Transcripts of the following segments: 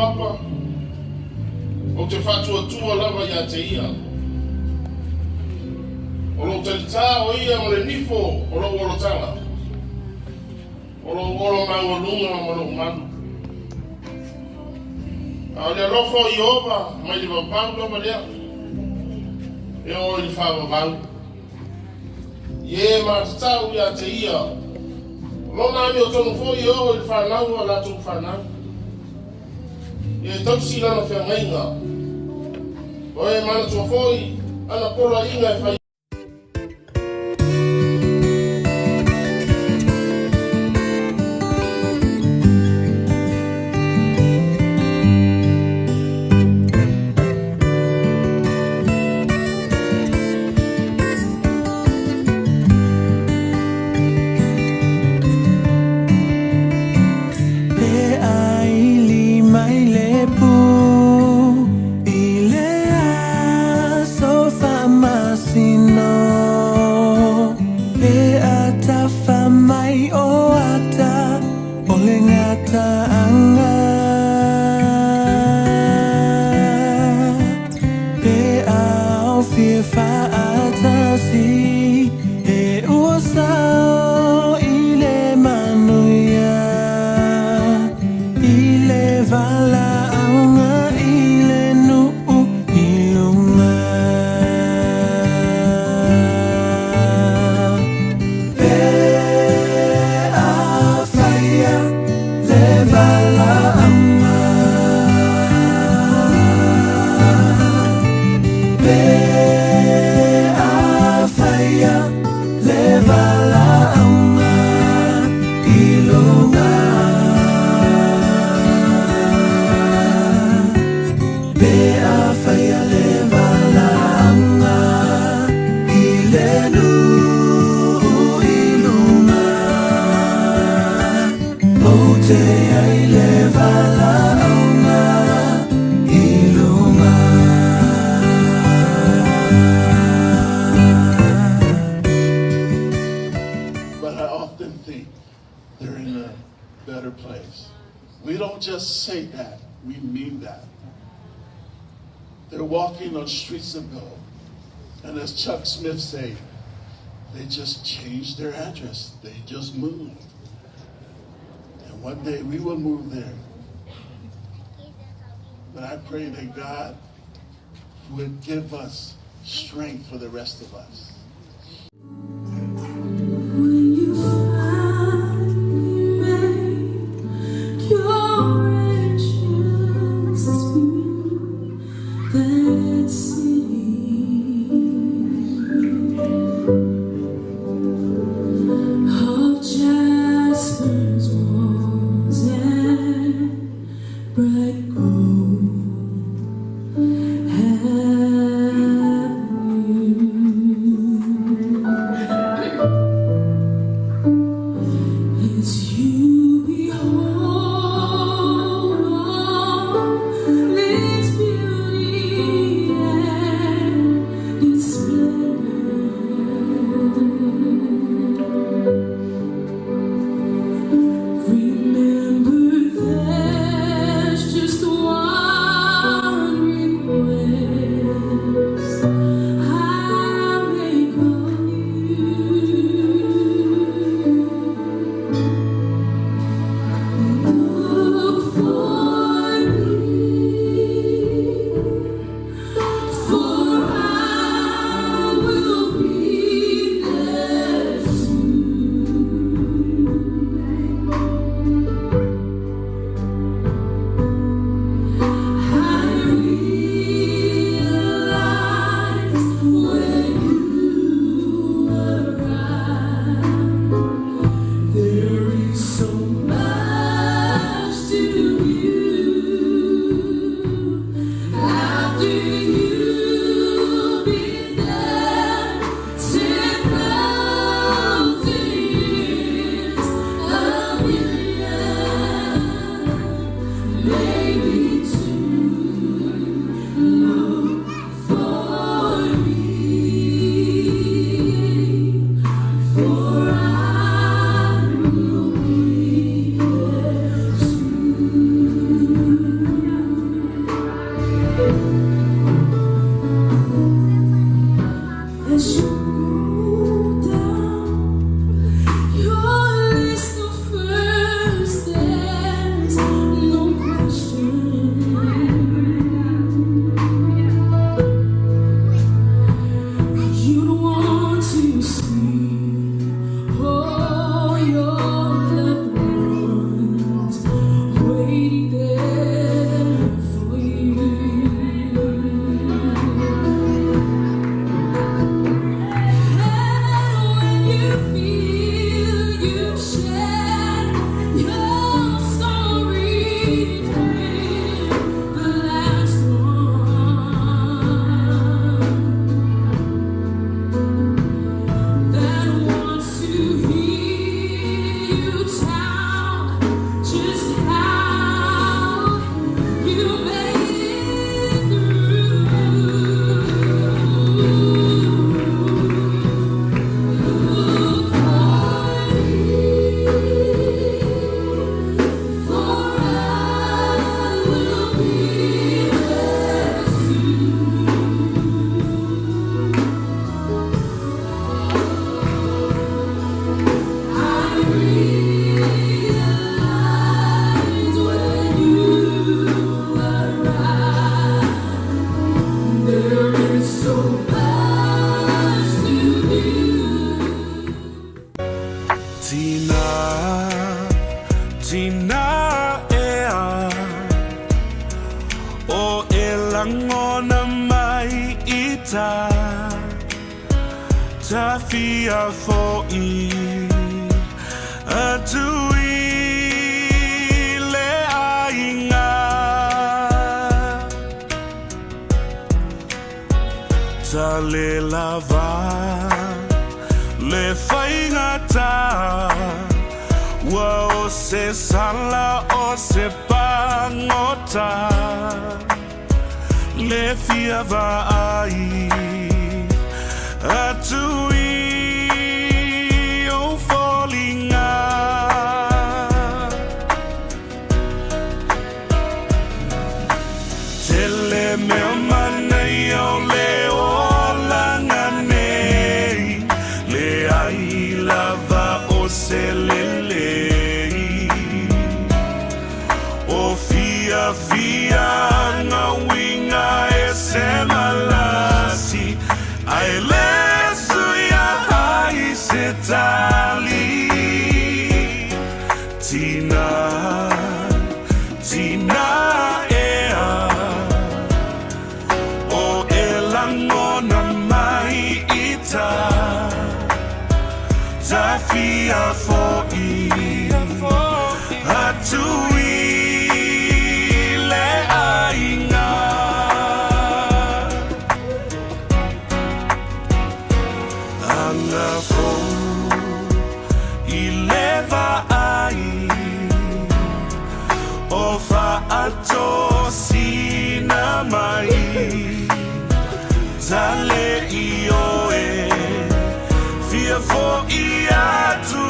Papa, o te whatua tua lava ia te ia. O lo te tā o ia o le nifo o lo orotanga. O lo oro mango lunga o lo manu. A le lofo i ova, mai le wapango ma lea. E o i whawa mango. Ie ma te tā ia te ia. Lo nani o tonu fo i o i whanau a la tu whanau. E tau si lana whea ngainga. O e mana tua foi, ana pola inga e whai. We don't just say that, we mean that. They're walking on streets of gold. And as Chuck Smith said, they just changed their address. They just moved. And one day we will move there. But I pray that God would give us strength for the rest of us. Tina ea o elangona mai ita tafia fo I atui le ainga tale lava le faingata wa o se sala o se pangota le fiava ai atui o fallinga tele me mana yo le o langa nei le ai lava o se lele o fia na winga e se malasi ai lesu ya ai se tali tina ea o elangona mai ita tafia fo I atui le ainga anga fo I leva ai o fa ato sina mai tale io e fia fo I atu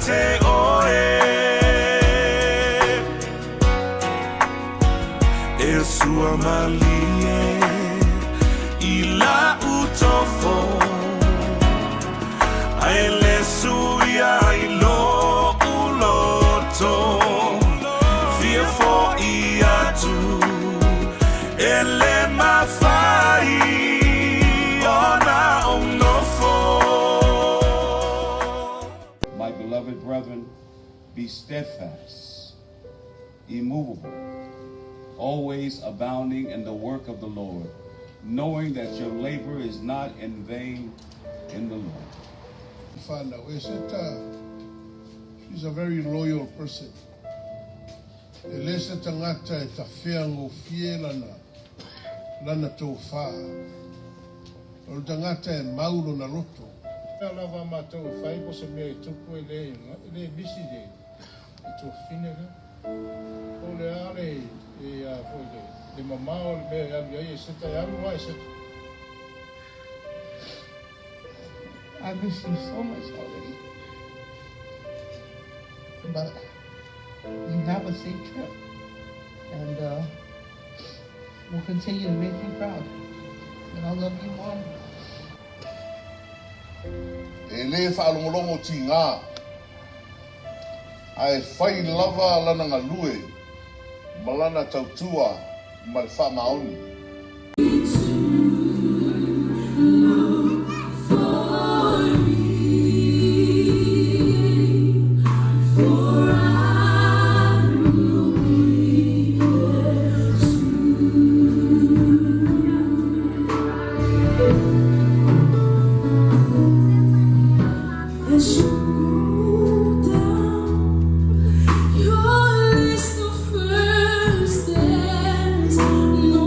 te oe e sua malie I la utofo ai le suia I lo uloto fia fo I atu e le mafai ona onofo. Beloved brethren, be steadfast, immovable, always abounding in the work of the Lord, knowing that your labor is not in vain in the Lord. Father, she's a very loyal person. Elesa tangata ta feango fielana lana tofa. O tangata e maulo na roto. Lava matou fai po se me tupu ele bisi de to finega o le ale e a foi de mama o le ya se ta ya vai se I miss you so much already, but you have a safe trip, and we'll continue to make you proud, and I love you more. E le whaalongolongo ti ngā. Ai whai lava lana ngā lue. Malana tautua ma le whamaoni. Your list of first dance, no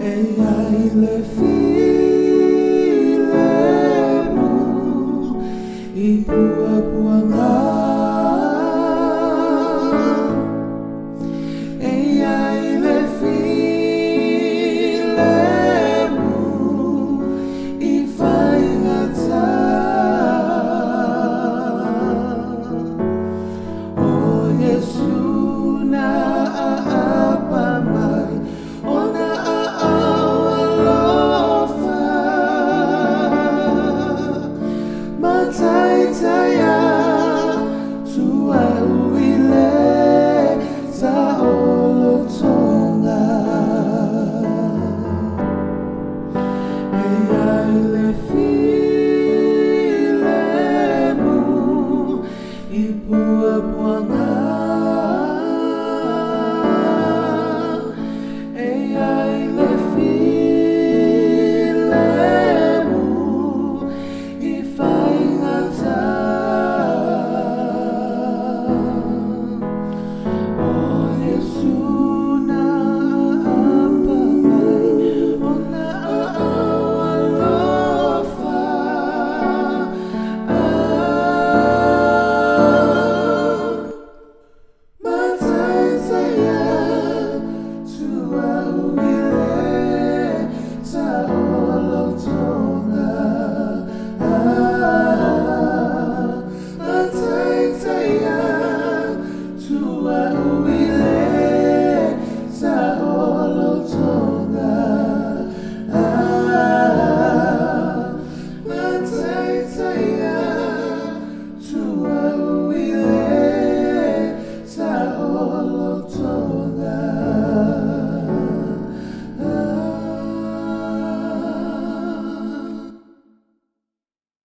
ai le file mu i pua